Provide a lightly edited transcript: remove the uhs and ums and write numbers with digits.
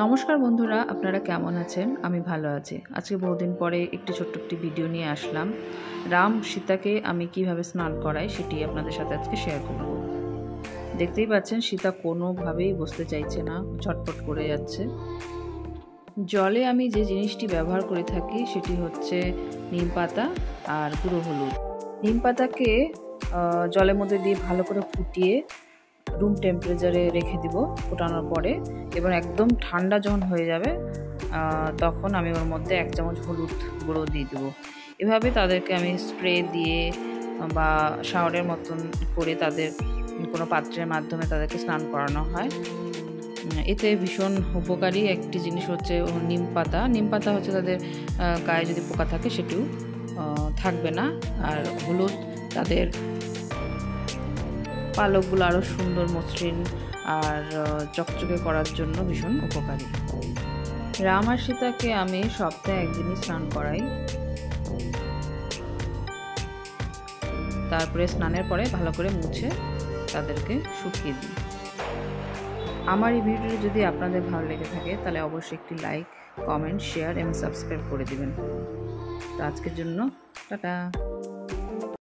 নমস্কার বন্ধুরা, আপনারা কেমন আছেন? আমি ভালো আছি। আজকে বহুদিন পরে ছোট্ট একটি ভিডিও নিয়ে আসলাম। রাম সীতাকে আমি কিভাবে স্নান করাই সেটি আপনাদের সাথে আজকে শেয়ার করব। দেখতেই পাচ্ছেন সীতা কোনোভাবেই বসতে চাইছে না, ছটফট করে যাচ্ছে। জলে আমি যে জিনিসটি ব্যবহার করে থাকি সেটি হচ্ছে নিম পাতা আর গুঁড়ো হলুদ। নিম পাতাকে জলের মধ্যে দিয়ে ভালো করে ফুটিয়ে রুম টেম্পারেচারে রেখে দিব ফোটানোর পরে, এবং একদম ঠান্ডা যখন হয়ে যাবে তখন আমি ওর মধ্যে 1 চামচ হলুদ গুঁড়ো দিয়ে দেবো। এভাবে তাদেরকে আমি স্প্রে দিয়ে বা শাওয়ারের মতন করে তাদের কোনো পাত্রের মাধ্যমে তাদেরকে স্নান করানো হয়। এতে ভীষণ উপকারী একটি জিনিস হচ্ছে নিম পাতা হচ্ছে তাদের গায়ে যদি পোকা থাকে সেটিও থাকবে না, আর হলুদ তাদের পালকগুলো আরও সুন্দর মসৃণ আর চকচকে করার জন্য ভীষণ উপকারী। রাম আর সীতাকে আমি সপ্তাহে 1 দিনই স্নান করাই। তারপরে স্নানের পরে ভালো করে মুছে তাদেরকে শুকিয়ে দিই। আমার এই ভিডিওটি যদি আপনাদের ভালো লেগে থাকে তাহলে অবশ্যই একটি লাইক, কমেন্ট, শেয়ার এবং সাবস্ক্রাইব করে দিবেন। তো আজকের জন্য টাটা।